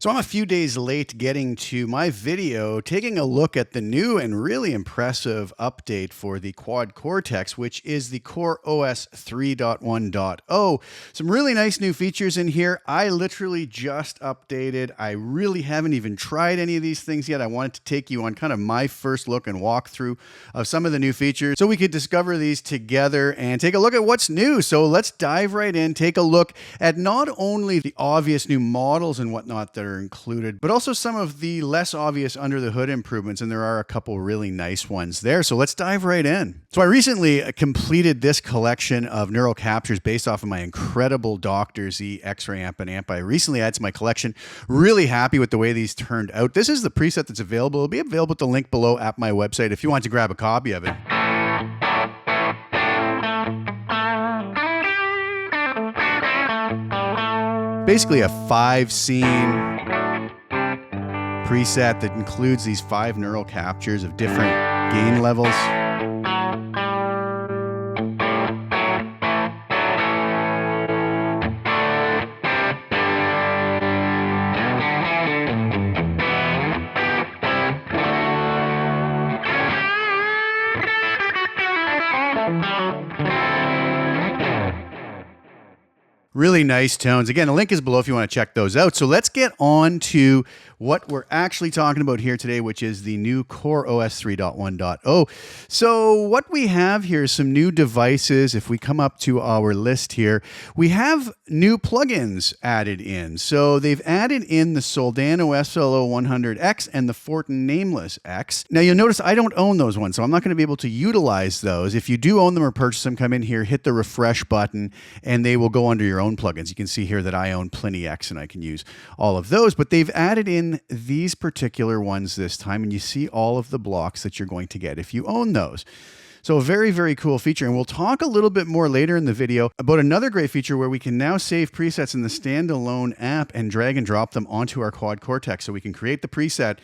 So I'm a few days late getting to my video, taking a look at the new and really impressive update for the Quad Cortex, which is the Core OS 3.1.0. Some really nice new features in here. I literally just updated. I really haven't even tried any of these things yet. I wanted to take you on kind of my first look and walkthrough of some of the new features so we could discover these together and take a look at what's new. So let's dive right in, take a look at not only the obvious new models and whatnot that are included, but also some of the less obvious under the hood improvements, and there are a couple really nice ones there. So let's dive right in. So I recently completed this collection of neural captures based off of my incredible Dr. Z X-ray amp and amp I recently added to my collection. Really happy with the way these turned out. This is the preset that's available. It'll be available at the link below at my website if you want to grab a copy of it. Basically a 5-scene preset that includes these 5 neural captures of different gain levels. Really nice tones. Again, the link is below if you want to check those out. So let's get on to what we're actually talking about here today, which is the new Core OS 3.1.0. So what we have here is some new devices. If we come up to our list here, we have new plugins added in. So they've added in the Soldano SLO100X and the Fortin Nameless X. Now you'll notice I don't own those ones, so I'm not going to be able to utilize those. If you do own them or purchase them, come in here, hit the refresh button, and they will go under your own plugins. You can see here that I own Plenty X and I can use all of those, but they've added in these particular ones this time, and you see all of the blocks that you're going to get if you own those. So a very, very cool feature. And we'll talk a little bit more later in the video about another great feature where we can now save presets in the standalone app and drag and drop them onto our Quad Cortex. So we can create the preset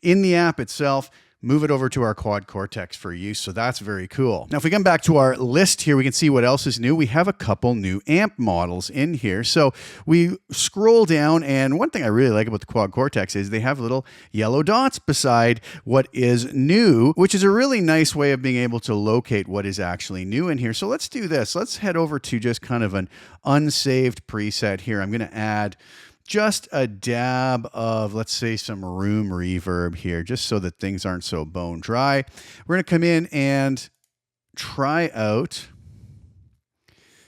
in the app itself, move it over to our Quad Cortex for use. So that's very cool. Now, if we come back to our list here, we can see what else is new. We have a couple new amp models in here. So we scroll down, and one thing I really like about the Quad Cortex is they have little yellow dots beside what is new, which is a really nice way of being able to locate what is actually new in here. So let's do this. Let's head over to just kind of an unsaved preset here. I'm going to add just a dab of, let's say, some room reverb here, just so that things aren't so bone dry. We're going to come in and try out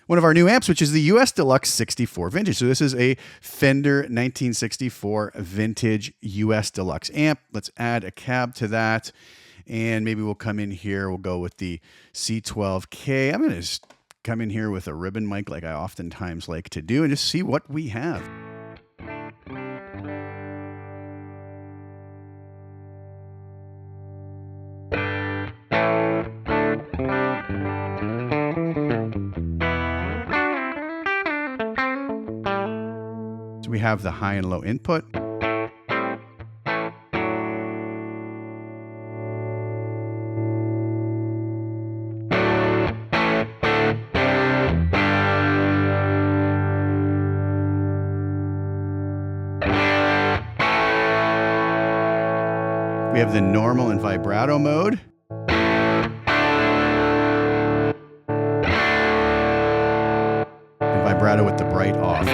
one of our new amps, which is the US Deluxe 64 Vintage. So this is a Fender 1964 Vintage US Deluxe amp. Let's add a cab to that. And maybe we'll come in here. We'll go with the C12K. I'm going to just come in here with a ribbon mic like I oftentimes like to do and just see what we have. We have the high and low input. We have the normal and vibrato mode. And vibrato with the bright off.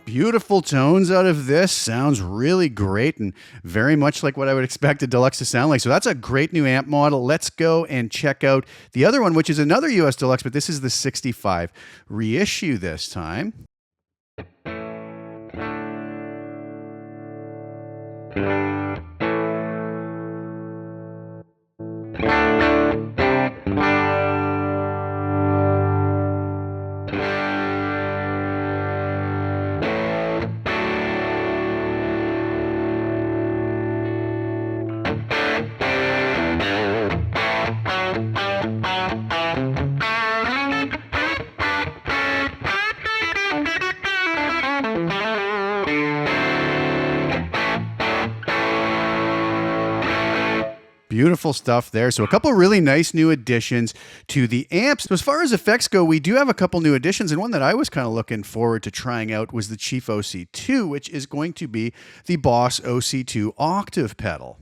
Beautiful tones out of this. Sounds really great and very much like what I would expect a Deluxe to sound like. So that's a great new amp model. Let's go and check out the other one, which is another US Deluxe, but this is the 65 reissue this time. Beautiful stuff there. So a couple really nice new additions to the amps. So as far as effects go, we do have a couple new additions, and one that I was kind of looking forward to trying out was the Chief OC2, which is going to be the Boss OC2 octave pedal.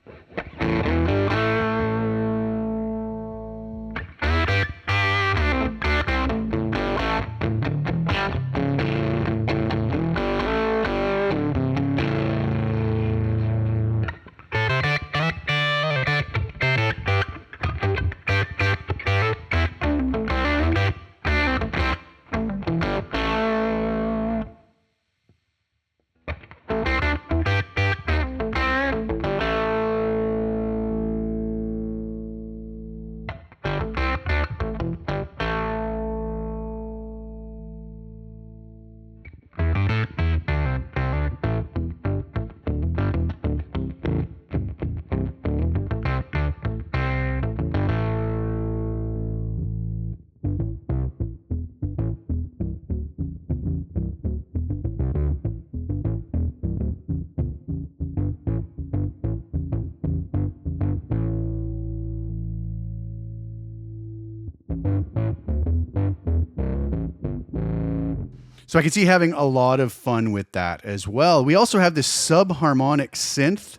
So I can see having a lot of fun with that as well. We also have this subharmonic synth.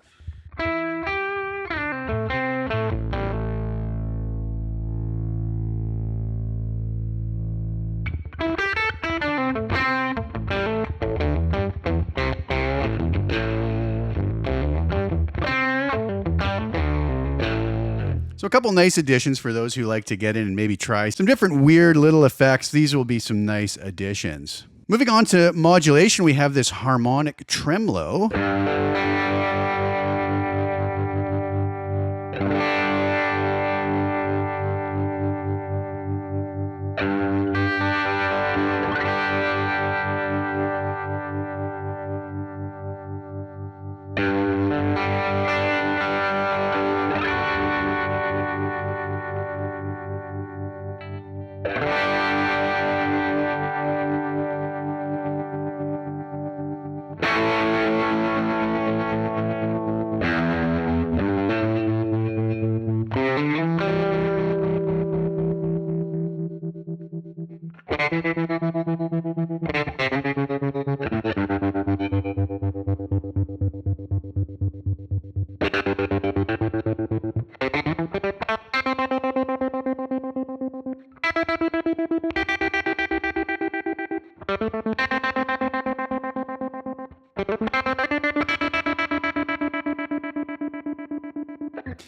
So a couple nice additions for those who like to get in and maybe try some different weird little effects. These will be some nice additions. Moving on to modulation, we have this harmonic tremolo.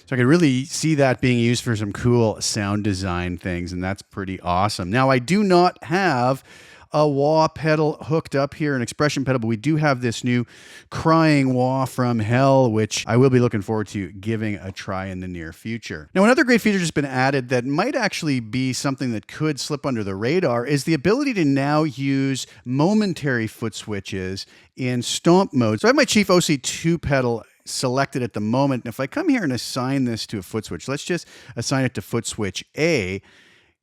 So I could really see that being used for some cool sound design things, and that's pretty awesome. Now, I do not have a wah pedal hooked up here, an expression pedal, but we do have this new crying wah from hell, which I will be looking forward to giving a try in the near future. Now, another great feature that's been added that might actually be something that could slip under the radar is the ability to now use momentary foot switches in stomp mode. So I have my Chief OC2 pedal selected at the moment. And if I come here and assign this to a foot switch, let's just assign it to foot switch A.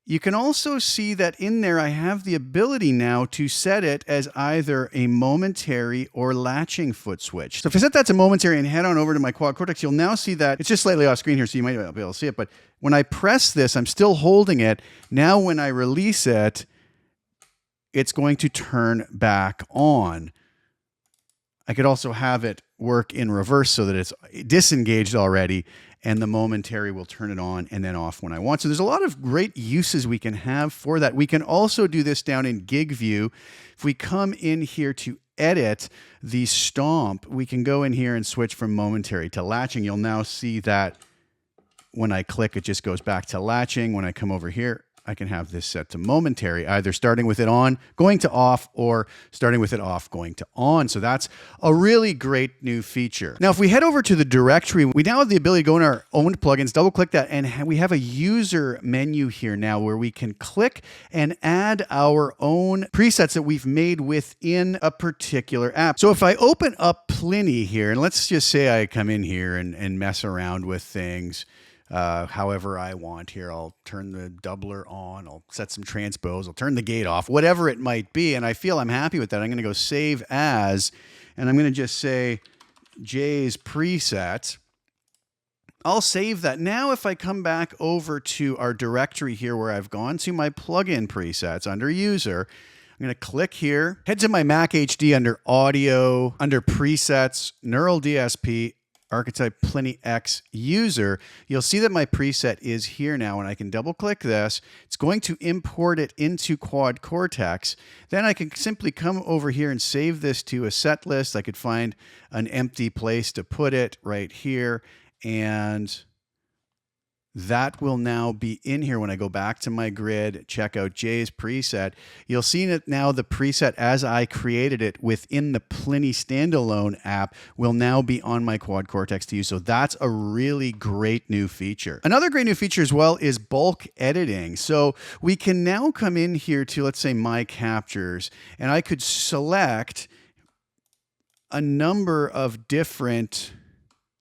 You can also see that in there I have the ability now to set it as either a momentary or latching foot switch. So if I set that to momentary and head on over to my Quad Cortex, you'll now see that it's just slightly off screen here, so you might not be able to see it. But when I press this, I'm still holding it. Now when I release it, it's going to turn back on. I could also have it work in reverse so that it's disengaged already, and the momentary will turn it on and then off when I want. So there's a lot of great uses we can have for that. We can also do this down in gig view. If we come in here to edit the stomp, we can go in here and switch from momentary to latching. You'll now see that when I click, it just goes back to latching. When I come over here, I can have this set to momentary, either starting with it on, going to off, or starting with it off, going to on. So that's a really great new feature. Now, if we head over to the directory, we now have the ability to go in our own plugins, double click that, and we have a user menu here now where we can click and add our own presets that we've made within a particular app. So if I open up Pliny here, and let's just say I come in here and mess around with things, however I want here. I'll turn the doubler on, I'll set some transpose, I'll turn the gate off, whatever it might be, and I feel I'm happy with that. I'm going to go save as, and I'm going to just say Jay's preset, I'll save that. Now, if I come back over to our directory here where I've gone to my plugin presets under user, I'm going to click here, head to my Mac HD under audio, under presets, Neural DSP, Archetype Pliny X user. You'll see that my preset is here now, and I can double click this. It's going to import it into Quad Cortex. Then I can simply come over here and save this to a set list. I could find an empty place to put it right here, and that will now be in here when I go back to my grid, check out Jay's preset. You'll see that now the preset as I created it within the Pliny standalone app will now be on my Quad Cortex to use. So that's a really great new feature. Another great new feature as well is bulk editing. So we can now come in here to, let's say, my captures, and I could select a number of different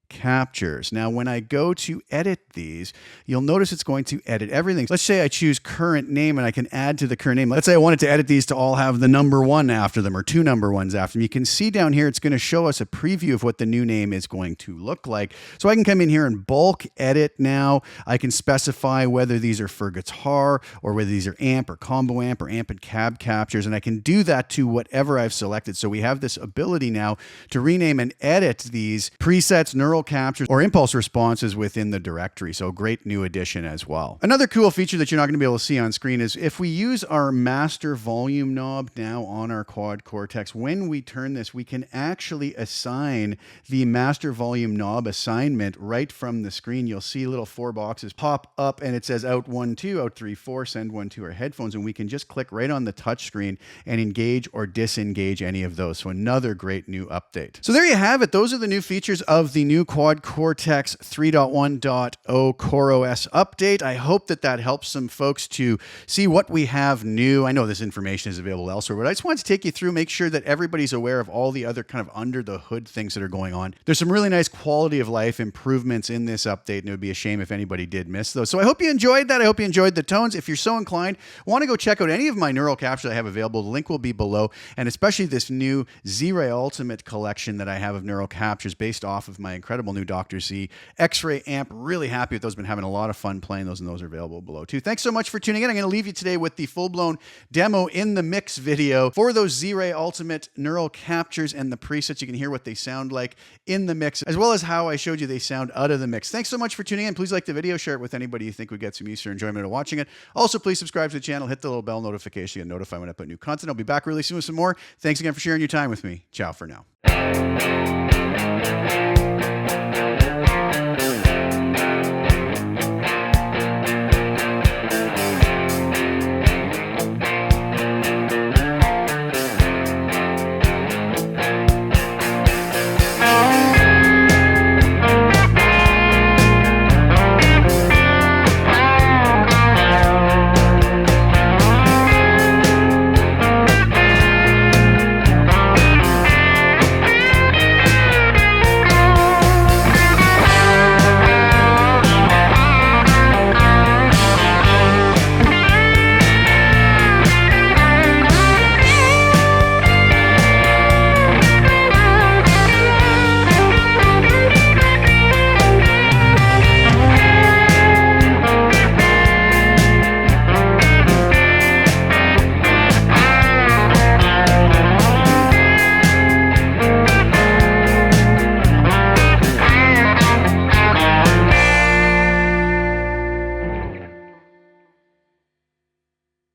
captures. Now, when I go to edit these, you'll notice it's going to edit everything. Let's say I choose current name and I can add to the current name. Let's say I wanted to edit these to all have the number 1 after them or 2 number 1s after them. You can see down here, it's going to show us a preview of what the new name is going to look like. So I can come in here and bulk edit now. I can specify whether these are for guitar or whether these are amp or combo amp or amp and cab captures. And I can do that to whatever I've selected. So we have this ability now to rename and edit these presets, neural captures, or impulse responses within the directory. So great new addition as well. Another cool feature that you're not going to be able to see on screen is if we use our master volume knob now on our Quad Cortex, when we turn this, we can actually assign the master volume knob assignment right from the screen. You'll see little 4 boxes pop up and it says out 1, 2, out 3, 4, send 1, 2 our headphones, and we can just click right on the touch screen and engage or disengage any of those. So another great new update. So there you have it. Those are the new features of the new Quad Cortex 3.1.0 CoreOS update. I hope that that helps some folks to see what we have new. I know this information is available elsewhere, but I just wanted to take you through, make sure that everybody's aware of all the other kind of under the hood things that are going on. There's some really nice quality of life improvements in this update, and it would be a shame if anybody did miss those. So I hope you enjoyed that. I hope you enjoyed the tones. If you're so inclined, want to go check out any of my neural captures I have available, the link will be below, and especially this new Z-Ray Ultimate collection that I have of neural captures based off of my incredible new Dr. Z X-Ray amp. Really happy with those. Been having a lot of fun playing those, and those are available below too. Thanks so much for tuning in. I'm going to leave you today with the full-blown demo in the mix video for those Z-Ray Ultimate neural captures and the presets. You can hear what they sound like in the mix, as well as how I showed you they sound out of the mix. Thanks so much for tuning in. Please like the video, share it with anybody you think would get some use or enjoyment of watching it. Also, please subscribe to the channel, hit the little bell notification to get notified when I put new content. I'll be back really soon with some more. Thanks again for sharing your time with me. Ciao for now.